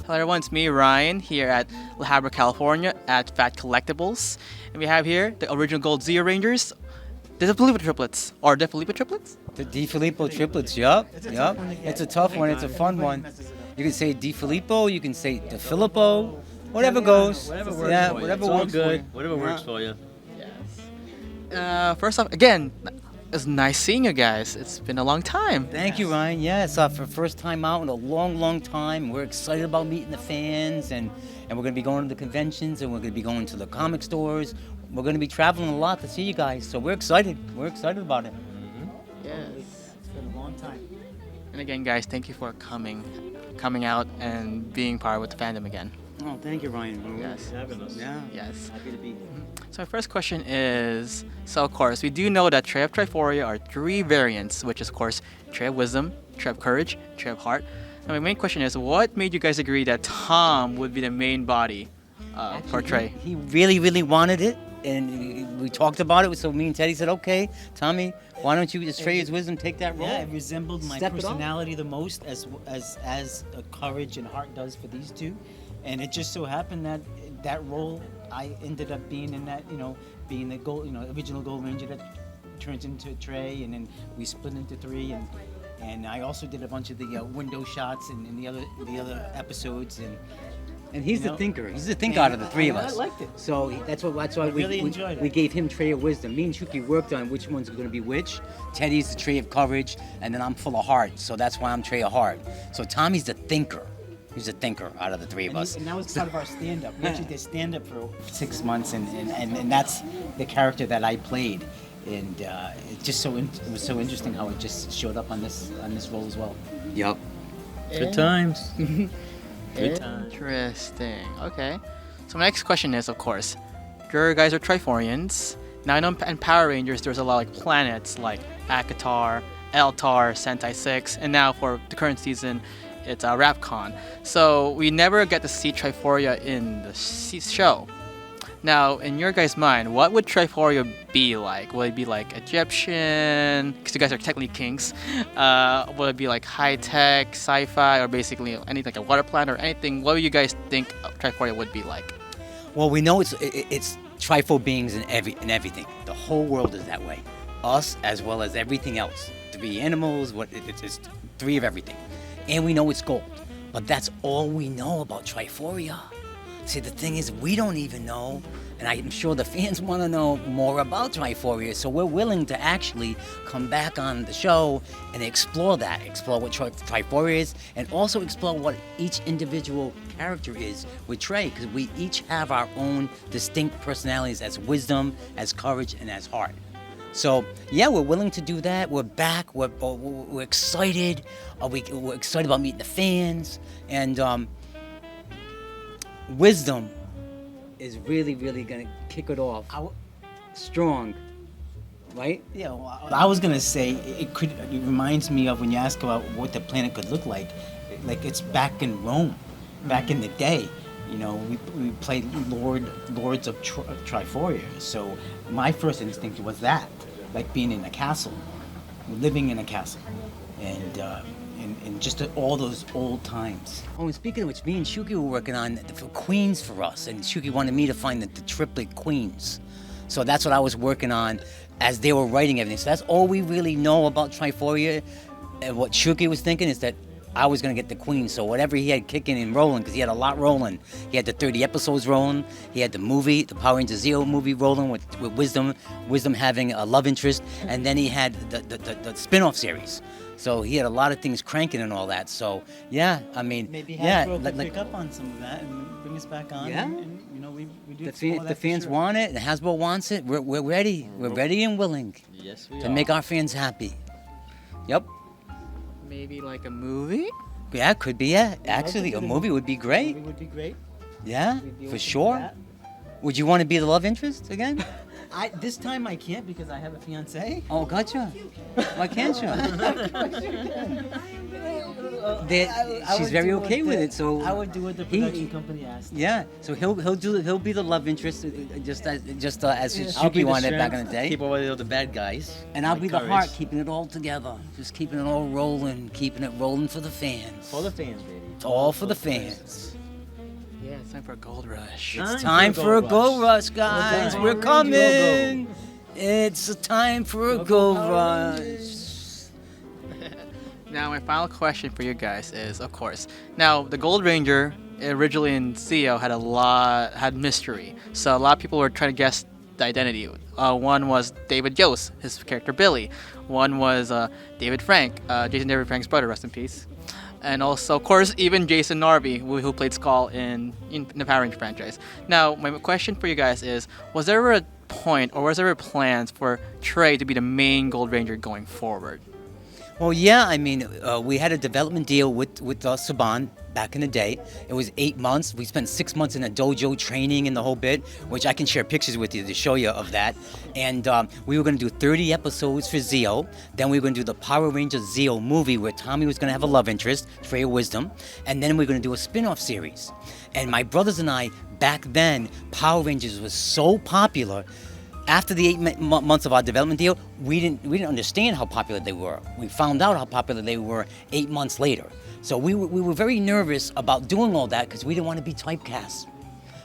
Hello everyone, it's me, Ryan, here at Habra, California at Phat Collectibles. And we have here the original gold Zeo Rangers, the Difilippo Triplets, or Difilippo Triplets? The Difilippo Triplets, yup. It's a tough one, it's a fun one. You can say Difilippo, you can say Difilippo, whatever goes. Whatever works yeah, for you. whatever It's all works good. for you. Whatever works for you. First off, again, it's nice seeing you guys. It's been a long time. Thank you, Ryan. Yeah, it's our first time out in a long, long time. We're excited about meeting the fans, and we're going to be going to the conventions, and we're going to be going to the comic stores. We're going to be traveling a lot to see you guys, so we're excited. We're excited about it. Yes. It's been a long time. And again, guys, thank you for coming out and being part with the fandom again. Oh, thank you, Ryan. Yes. Having us. Yeah. Yes. Happy to be here. So my first question is, so of course, we do know that Trey of Triforia are three variants, which is of course Trey of Wisdom, Trey of Courage, Trey of Heart. And my main question is, what made you guys agree that Tom would be the main body for Trey? He really, really wanted it, and we talked about it. So me and Teddy said, "Okay, Tommy, why don't you just Trey his wisdom, take that role?" Yeah, it resembled my Step it up. personality the most, as Courage and Heart does for these two, and it just so happened that that role I ended up being in that, being the original Gold Ranger that turns into Trey, and then we split into three, and I also did a bunch of the window shots in the other episodes, And he's You the know? thinker. He's the thinker out of the three of I us. liked it. So that's why really enjoyed it. we gave him Trey of Wisdom. Me and Shuki worked on which one's going to be which. Teddy's the Trey of Courage, and then I'm full of heart. So that's why I'm Trey of Heart. So Tommy's the thinker. He's the thinker out of the three of us. and that was part of our stand-up. We actually did stand-up for 6 months, and that's the character that I played, and it just it was so interesting how it just showed up on this role as well. Yup. Good times. Good times. Interesting. Okay. So my next question is, of course, your guys are Triforians. Now I know in Power Rangers there's a lot of planets like Akatar, Eltar, Sentai 6, and now for the current season it's Rapcon. So we never get to see Triforia in the show. Now, in your guys' mind, what would Triforia be like? Will it be like Egyptian? Because you guys are technically kings. Will it be like high-tech, sci-fi, or basically anything like a water planet or anything? What do you guys think Triforia would be like? Well, we know it's trifo beings in everything. The whole world is that way. Us as well as everything else. Three animals, it's three of everything. And we know it's gold. But that's all we know about Triforia. See, the thing is, we don't even know, and I'm sure the fans want to know more about Triforia, so we're willing to actually come back on the show and explore that, explore what Triforia is, and also explore what each individual character is with Trey, because we each have our own distinct personalities as Wisdom, as Courage, and as Heart. So, yeah, we're willing to do that. We're back. We're excited. We're excited about meeting the fans, and Wisdom is really, really gonna kick it off strong, right? Yeah, well, I was gonna say it reminds me of when you ask about what the planet could look like it's back in Rome, back in the day. We played Lords of Triforia. So my first instinct was that, like being in a castle, living in a castle, and just all those old times. Oh, and speaking of which, me and Shuki were working on for queens for us, and Shuki wanted me to find the triplet queens. So that's what I was working on as they were writing everything. So that's all we really know about Triforia. And what Shuki was thinking is that I was going to get the queen. So whatever he had kicking and rolling, because he had a lot rolling. He had the 30 episodes rolling. He had the movie, the Power Rangers Zeo movie rolling with Wisdom having a love interest. And then he had the spin-off series. So he had a lot of things cranking and all that. So yeah, I mean, Maybe yeah, Hasbro could pick up on some of that and bring us back on. Yeah. And we do the fans want it, and Hasbro wants it. We're ready. We're ready and willing Yes, we to are. make our fans happy. Yep. Maybe like a movie? Yeah, could be. Yeah, actually, a movie would be great. It would be great. Yeah, We'd be for open to sure. that. Would you want to be the love interest again? This time I can't because I have a fiance. Oh, gotcha. Why can't you? She's very okay with it, so I would do what the production company asked. yeah. So he'll be the love interest, just as I'll be Shuki the wanted back in strength, the day. Keep away the bad guys. And I'll like be the Courage. heart, keeping it all together, just keeping it all rolling, keeping it rolling for the fans. For the fans, baby. It's all for the fans. Yeah, it's time for a gold rush. It's time for a gold rush, guys. Time. We're coming. It's a time for a gold rush. Now, my final question for you guys is, of course, now the Gold Ranger originally in Zeo had mystery, so a lot of people were trying to guess the identity. One was David Yost, his character Billy. One was David Frank, Jason David Frank's brother, rest in peace. And also, of course, even Jason Narby, who played Skull in the Power Rangers franchise. Now, my question for you guys is, was there ever a point or was there ever plans for Trey to be the main Gold Ranger going forward? Well, yeah, I mean, we had a development deal with Saban back in the day. It was 8 months. We spent 6 months in a dojo training and the whole bit, which I can share pictures with you to show you of that. And we were going to do 30 episodes for Zeo. Then we were going to do the Power Rangers Zeo movie where Tommy was going to have a love interest, Trey of Wisdom. And then we were going to do a spin-off series. And my brothers and I, back then, Power Rangers was so popular. After the 8 months of our development deal, we didn't understand how popular they were. We found out how popular they were 8 months later. So we were very nervous about doing all that because we didn't want to be typecast.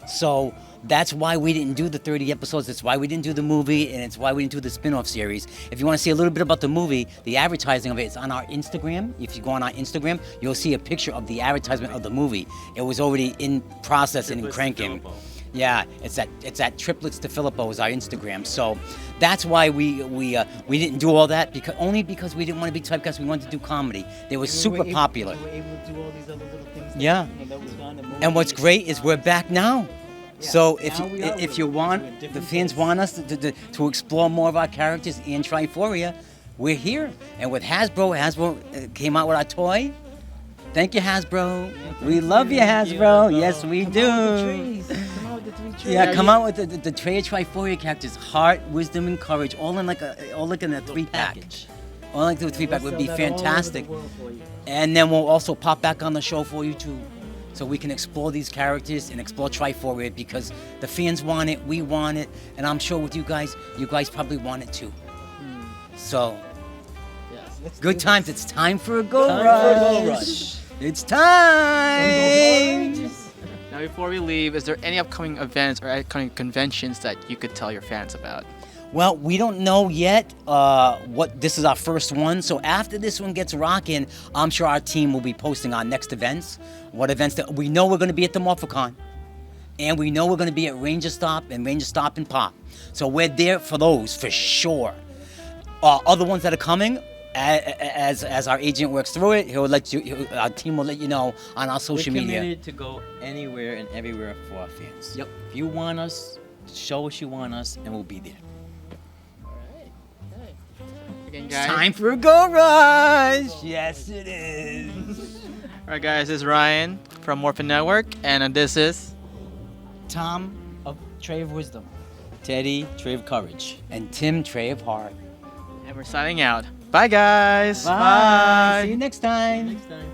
So that's why we didn't do the 30 episodes. That's why we didn't do the movie, and it's why we didn't do the spin-off series. If you want to see a little bit about the movie, the advertising of it is on our Instagram. If you go on our Instagram, you'll see a picture of the advertisement of the movie. It was already in process and in cranking. Yeah, it's at Triplets Difilippo is our Instagram. So that's why we didn't do all that because we didn't want to be typecast. We wanted to do comedy. They were super popular. We were able to do all these other little things. Yeah. That was on the movie. And what's great is we're back now. So now we are if you with want, a different the fans place. want us to explore more of our characters in Triforia, we're here. And with Hasbro came out with our toy. Thank you, Hasbro. We love you, Hasbro. Yes, we do. Come on with the 3 trees. Yeah, come out with the Trey of Triforia characters, heart, wisdom, and courage, all in a 3-pack. All like the 3-pack would be fantastic. And then we'll also pop back on the show for you too, so we can explore these characters and explore Triforia because the fans want it, we want it, and I'm sure with you guys probably want it too. So, good times. It's time for a gold rush. It's time. Now, before we leave, is there any upcoming events or upcoming conventions that you could tell your fans about? Well, we don't know yet. This is our first one, so after this one gets rocking, I'm sure our team will be posting our next events. What events that we know we're going to be at the Morphicon, and we know we're going to be at Ranger Stop and Pop. So we're there for those for sure. Other ones that are coming, as our agent works through it, our team will let you know on our social We're media. committed to go anywhere and everywhere for our fans. Yep. If you want us, show us you want us, and we'll be there. Again, It's guys. time for a gold rush. Yes, it is. All right, guys. This is Ryan from Morphin Network, and this is Tom of Trey of Wisdom. Teddy, Trey of Courage. And Tim, Trey of Heart. and we're signing out. Bye, guys. Bye. See you next time. Next time.